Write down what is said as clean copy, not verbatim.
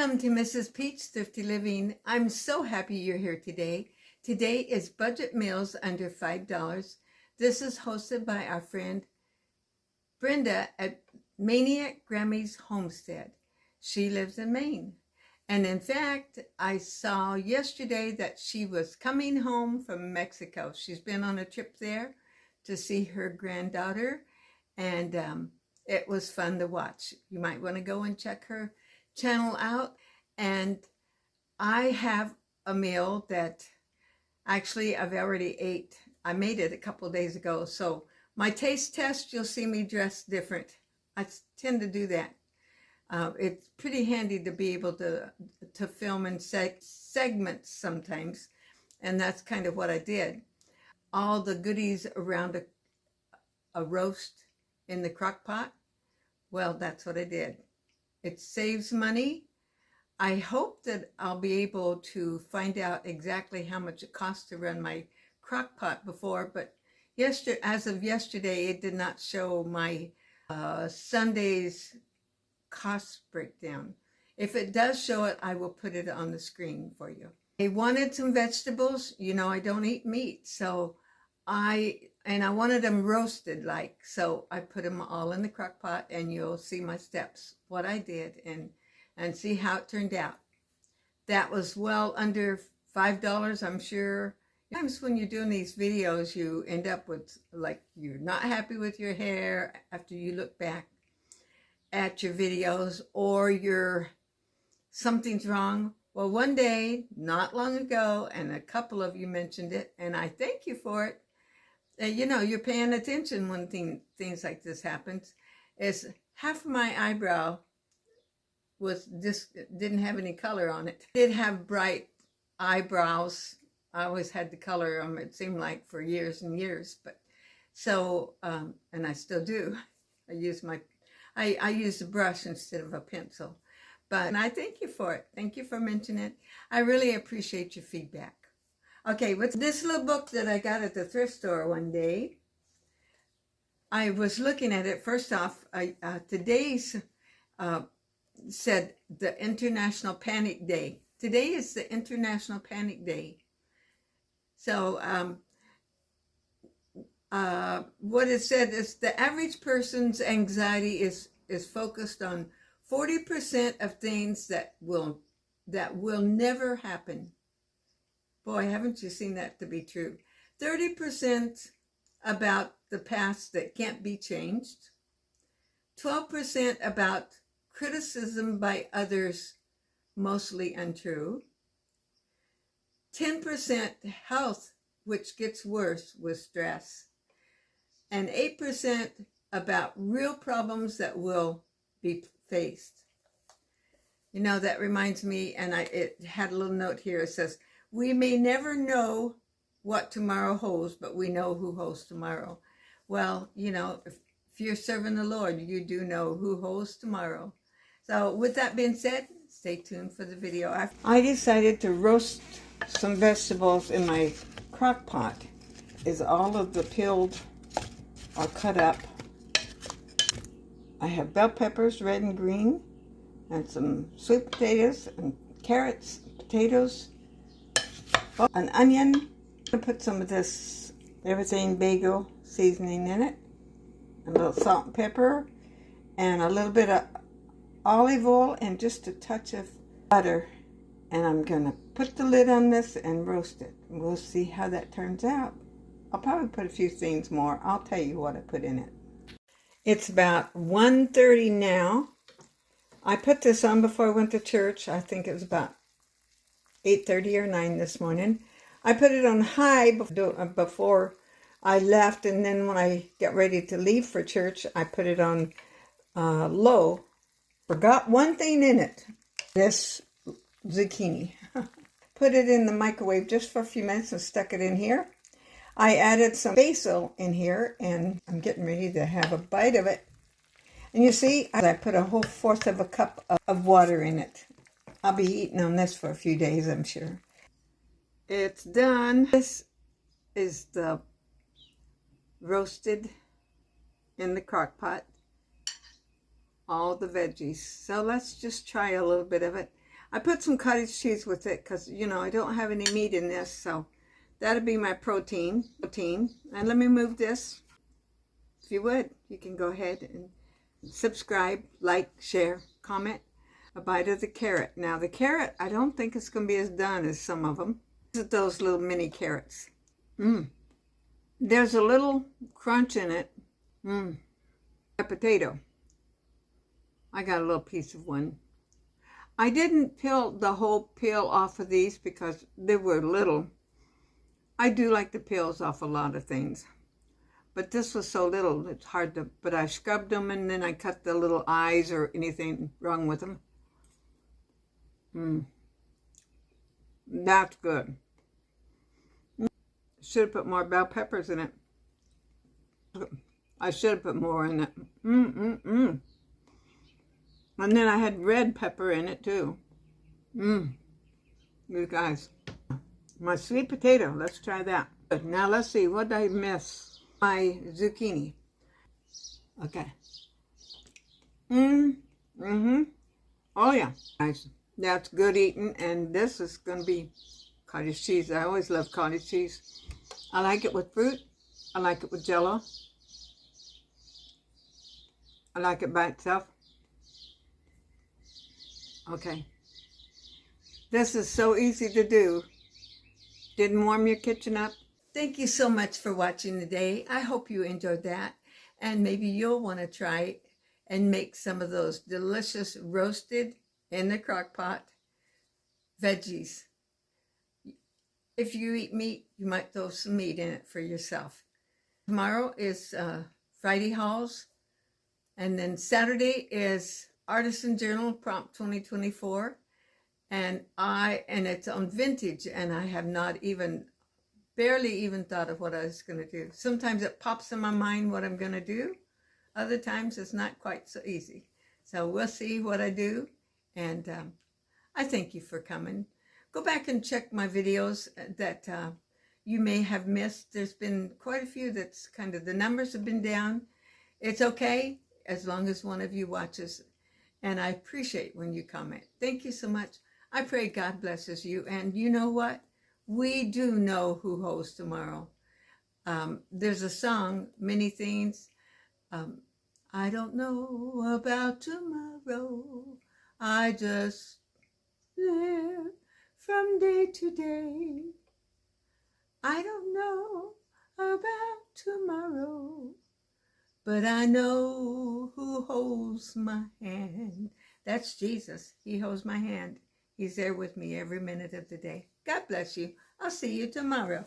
Welcome to Mrs. Pete's Thrifty Living. I'm so happy you're here today. Today is Budget Meals Under $5. This is hosted by our friend Brenda at Maniac Grammy's Homestead. She lives in Maine. And in fact, I saw yesterday that she was coming home from Mexico. She's been on a trip there to see her granddaughter, and it was fun to watch. You might want to go and check her channel out. And I have a meal that actually I've already ate. I made it a couple of days ago, so my taste test, you'll see me dressed different. I tend to do that. It's pretty handy to be able to film in segments sometimes, and that's kind of what I did. All the goodies around a roast in the crock pot, well, that's what I did. It saves money. I hope that I'll be able to find out exactly how much it costs to run my crock pot before, but as of yesterday, it did not show my Sunday's cost breakdown. If it does show it, I will put it on the screen for you. I wanted some vegetables. You know, I don't eat meat, so I wanted them roasted so I put them all in the crock pot, and you'll see my steps, what I did, and see how it turned out. That was well under $5, I'm sure. Sometimes when you're doing these videos, you end up with, you're not happy with your hair after you look back at your videos, or something's wrong. Well, one day, not long ago, and a couple of you mentioned it, and I thank you for it. You know, you're paying attention when things like this happens. Is half of my eyebrow didn't have any color on it. It did have bright eyebrows. I always had to color them, it seemed like, for years and years. But so, and I still do. I use a brush instead of a pencil. And I thank you for it. Thank you for mentioning it. I really appreciate your feedback. Okay, with this little book that I got at the thrift store one day, I was looking at it. First off, today's said the International Panic Day. Today is the International Panic Day. So what it said is the average person's anxiety is focused on 40% of things that will never happen. Boy, haven't you seen that to be true? 30% about the past that can't be changed. 12% about criticism by others, mostly untrue. 10% health, which gets worse with stress. And 8% about real problems that will be faced. You know, that reminds me, and it had a little note here. It says, we may never know what tomorrow holds, but we know who holds tomorrow. Well, you know, if you're serving the Lord, you do know who holds tomorrow. So with that being said, stay tuned for the video. I decided to roast some vegetables in my crock pot. All of the peeled are cut up. I have bell peppers, red and green, and some sweet potatoes and carrots, potatoes, an onion. I'm going to put some of this everything bagel seasoning in it, a little salt and pepper, and a little bit of olive oil, and just a touch of butter. And I'm going to put the lid on this and roast it. We'll see how that turns out. I'll probably put a few things more. I'll tell you what I put in it. It's about 1:30 now. I put this on before I went to church. I think it was about 8:30 or 9 this morning. I put it on high before I left, and then when I get ready to leave for church, I put it on low. Forgot one thing in it. This zucchini. Put it in the microwave just for a few minutes and stuck it in here. I added some basil in here, and I'm getting ready to have a bite of it. And you see, I put a whole fourth of a cup of water in it. I'll be eating on this for a few days, I'm sure. It's done. This is the roasted in the crock pot. All the veggies. So let's just try a little bit of it. I put some cottage cheese with it because, you know, I don't have any meat in this, so that'll be my protein. And let me move this. If you would, you can go ahead and subscribe, like, share, comment. A bite of the carrot. Now the carrot, I don't think it's going to be as done as some of them. Look at those little mini carrots. There's a little crunch in it. A potato. I got a little piece of one. I didn't peel the whole peel off of these because they were little. I do like the peels off a lot of things. But this was so little, it's hard to, but I scrubbed them and then I cut the little eyes or anything wrong with them. That's good. Should have put more bell peppers in it. I should have put more in it. And then I had red pepper in it too. You guys. My sweet potato. Let's try that. Now let's see. What did I miss? My zucchini. Okay. Oh yeah. Nice. That's good eating. And this is going to be cottage cheese. I always love cottage cheese. I like it with fruit. I like it with Jell-O. I like it by itself. Okay. This is so easy to do. Didn't warm your kitchen up? Thank you so much for watching today. I hope you enjoyed that. And maybe you'll want to try it and make some of those delicious roasted in the crock pot veggies. If you eat meat, you might throw some meat in it for yourself. Tomorrow is Friday hauls. And then Saturday is Artisan Journal Prompt 2024. And it's on vintage, and I have not even, barely even thought of what I was going to do. Sometimes it pops in my mind what I'm going to do. Other times it's not quite so easy. So we'll see what I do. And I thank you for coming. Go back and check my videos that you may have missed. There's been quite a few that's kind of, the numbers have been down. It's okay as long as one of you watches. And I appreciate when you comment. Thank you so much. I pray God blesses you. And you know what? We do know who hosts tomorrow. There's a song, Many Things. I don't know about tomorrow. I just live from day to day. I don't know about tomorrow, but I know who holds my hand. That's Jesus. He holds my hand. He's there with me every minute of the day. God bless you. I'll see you tomorrow.